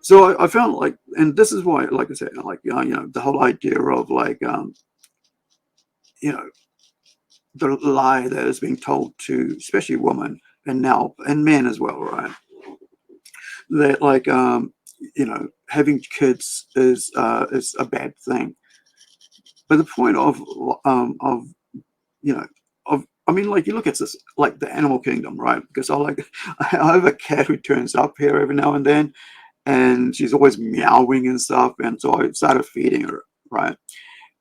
So I found like, and this is why, like I said, like, the whole idea of like, you know, the lie that is being told to, especially women and now, and men as well, right? That like, having kids is a bad thing. But the point of, you know, I mean, like, you look at this, like the animal kingdom, right? Because I have a cat who turns up here every now and then, and she's always meowing and stuff. And so I started feeding her, right?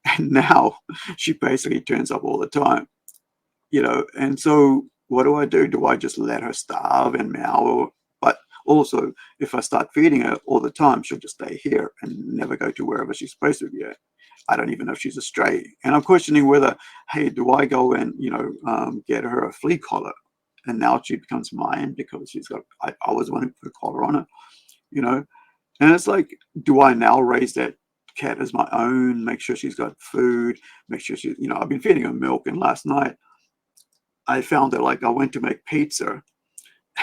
And now she basically turns up all the time, And so what do? Do I just let her starve and meow? But also, if I start feeding her all the time, she'll just stay here and never go to wherever she's supposed to be at. I don't even know if she's a stray. And I'm questioning whether, hey, do I go and, get her a flea collar? And now she becomes mine because I was wanting to put a collar on her, you know? And it's like, do I now raise that cat as my own, make sure she's got food, make sure I've been feeding her milk. And last night I found that, like, I went to make pizza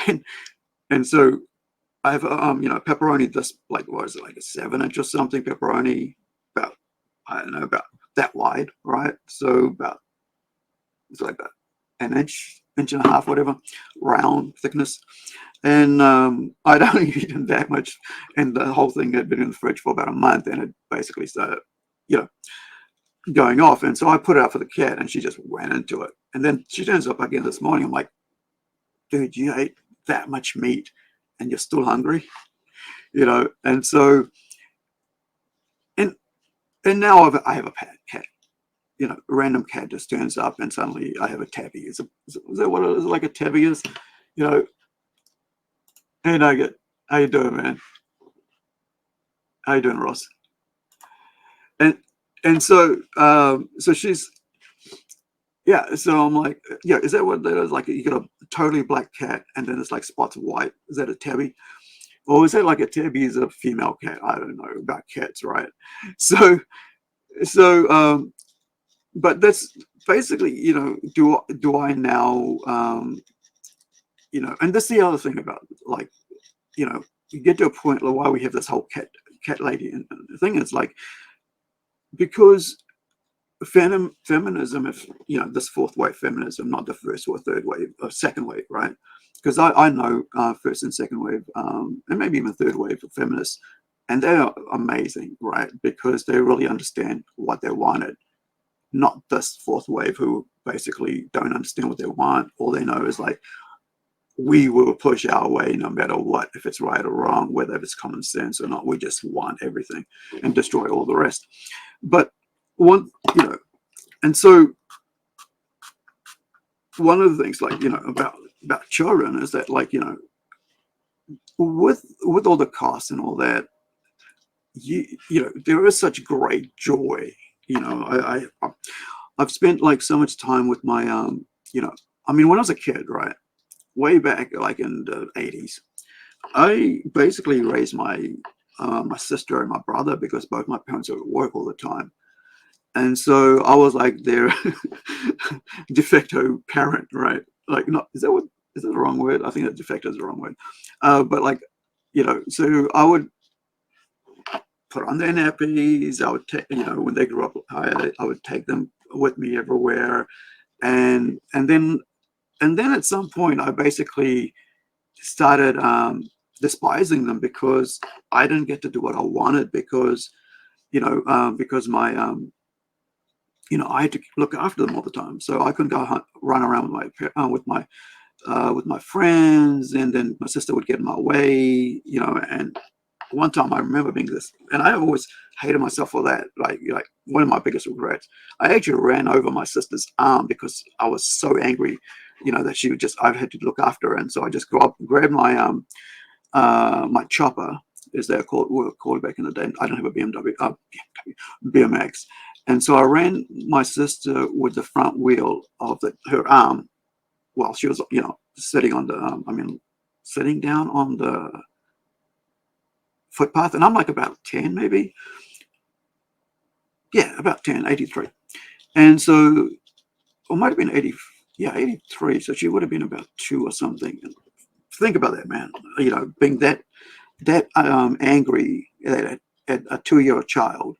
and, so I have, pepperoni, this, like, what is it, like a 7-inch or something, pepperoni, about, I don't know, about that wide, right? So it's like about an inch and a half, whatever, round thickness. And I'd only eaten that much, and the whole thing had been in the fridge for about a month, and it basically started, going off. And so I put it out for the cat, and she just went into it. And then she turns up again this morning. I'm like, dude, you ate that much meat, and you're still hungry, And so, and now I have a pet cat. A random cat just turns up, and suddenly I have a tabby. Is that what it is? Like a tabby is, Hey Nugget, how you doing, man? How you doing, Ross? And so so she's, yeah. So I'm like, yeah, is that what that is? Like, you got a totally black cat, and then it's like spots of white. Is that a tabby? Or is that like a tabby is a female cat? I don't know about cats, right? So but that's basically, do I now, and that's the other thing about, like, you get to a point like why we have this whole cat lady, and the thing is, like, because feminism, if this fourth wave feminism, not the first or third wave or second wave, right? Because I know first and second wave, and maybe even third wave of feminists, and they are amazing, right? Because they really understand what they wanted. Not this fourth wave who basically don't understand what they want. All they know is, like, we will push our way no matter what, if it's right or wrong, whether it's common sense or not. We just want everything and destroy all the rest. But one, and so one of the things, like, about children is that, like, with all the costs and all that, there is such great joy. I've spent, like, so much time with my I mean, when I was a kid, right, way back, like in the 80s, I basically raised my sister and my brother because both my parents were at work all the time. And so I was like their de facto parent, right? Like, not, is that the wrong word? I think that de facto is the wrong word. But, like, so I would put on their nappies. I would take, when they grew up, I would take them with me everywhere. And then at some point I basically started despising them because I didn't get to do what I wanted, because because my I had to look after them all the time, so I couldn't go run around with my friends, and then my sister would get in my way, and one time I remember being this, and I always hated myself for that. Like one of my biggest regrets, I actually ran over my sister's arm because I was so angry, that I had to look after her. And so I just grabbed my my chopper, as were called back in the day. I don't have a BMX. And so I ran my sister with the front wheel of her arm while she was, sitting on the, sitting down on the footpath. And I'm like about 10, maybe. Yeah, about 10, 83. And so, or might have been 80, yeah, 83. So she would have been about 2 or something. And think about that, man. Being that that angry at a 2-year-old child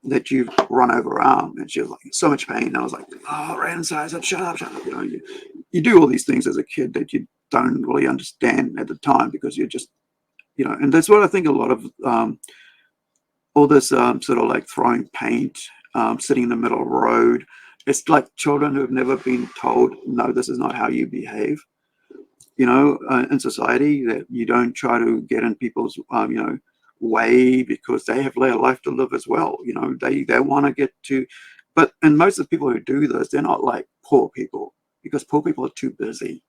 that you've run over her arm, and she was like in so much pain. And I was like, oh, ran inside, shut up, shut up. You know, you do all these things as a kid that you don't really understand at the time, because you're just, you know, and that's what I think a lot of all this sort of like throwing paint, sitting in the middle of the road. It's like children who have never been told, no, this is not how you behave, you know, in society, that you don't try to get in people's, you know, way, because they have their life to live as well. You know, they want to get to, but, and most of the people who do this, they're not like poor people, because poor people are too busy,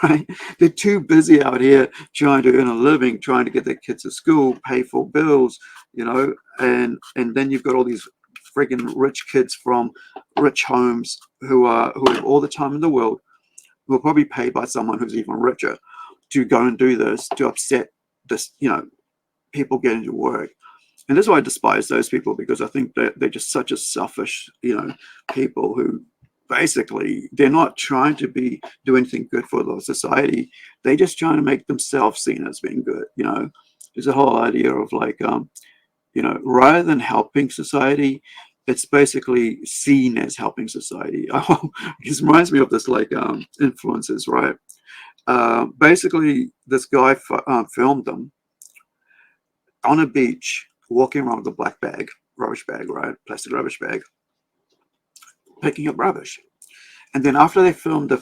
right? They're too busy out here trying to earn a living, trying to get their kids to school, pay for bills, you know, and then you've got all these friggin' rich kids from rich homes who have all the time in the world, who are probably paid by someone who's even richer to go and do this, to upset this, you know, people getting to work. And that's why I despise those people, because I think that they're just such a selfish, you know, people who basically, they're not trying to do anything good for the society. They're just trying to make themselves seen as being good. You know, there's a whole idea of like, you know, rather than helping society, it's basically seen as helping society. It reminds me of this like influencers, right? Basically, this guy filmed them on a beach, walking around with a black bag, rubbish bag, right? Plastic rubbish bag, picking up rubbish. And then after they filmed their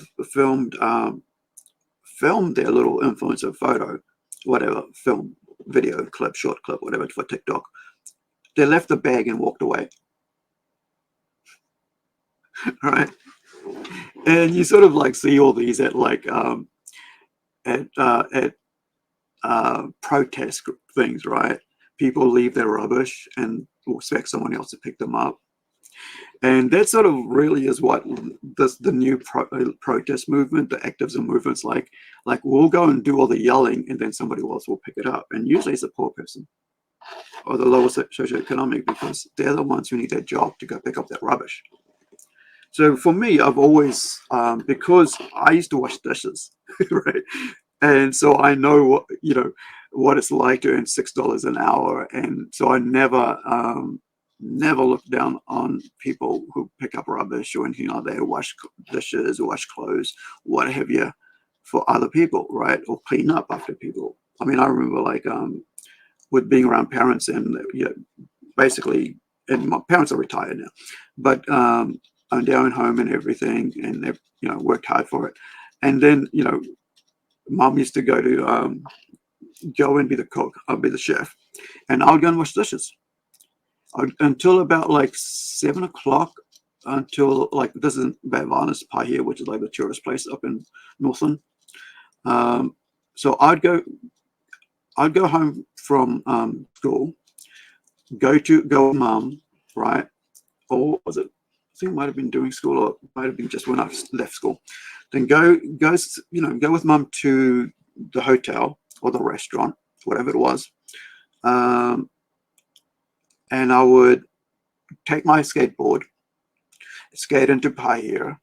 little influencer photo, whatever, film, video, clip, short clip, whatever, for TikTok, they left the bag and walked away. Right? And you sort of like see all these at like at protest things, right? People leave their rubbish and expect someone else to pick them up. And that sort of really is what the new protest movement, the activism movement's like we'll go and do all the yelling, and then somebody else will pick it up. And usually it's a poor person or the lower socioeconomic, because they're the ones who need that job to go pick up that rubbish. So for me, I've always, because I used to wash dishes, right? And so I know what, you know, what it's like to earn $6 an hour. And so I never look down on people who pick up rubbish or anything like that, wash dishes or wash clothes, what have you, for other people, right? Or clean up after people. I mean, I remember like with being around parents, and you know, basically, and my parents are retired now, but owned their own home and everything, and they've, you know, worked hard for it. And then, you know, mom used to go and be the cook, I'll be the chef, and I would go and wash dishes until about like 7 o'clock, until like, this is Bavanas Pie here, which is like the tourist place up in Northland. So I'd go home from school, go with mum, right? Or was it, I think it might have been doing school, or it might have been just when I left school. Then go with mum to the hotel or the restaurant, whatever it was. And I would take my skateboard, skate into Paia,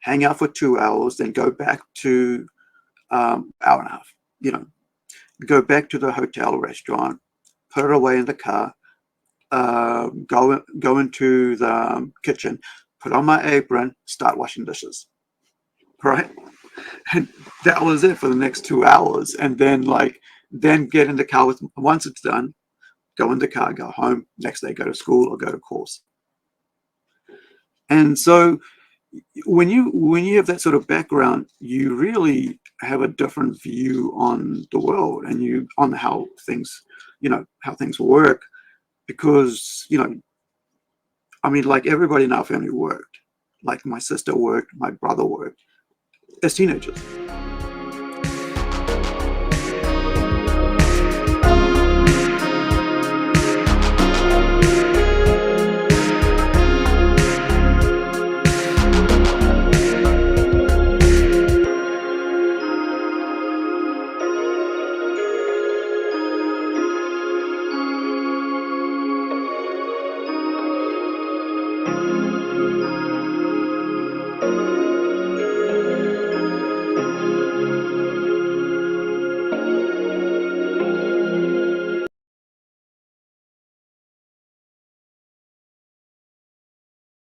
hang out for 2 hours, then go back to hour and a half, you know, go back to the hotel or restaurant, put it away in the car, go into the kitchen, put on my apron, start washing dishes, right? And that was it for the next 2 hours. And then get in the car with, once it's done, go in the car, go home, next day go to school or go to course. And so when you have that sort of background, you really have a different view on the world, and on how things, you know, how things work. Because, you know, I mean, like everybody in our family worked. Like my sister worked, my brother worked as teenagers.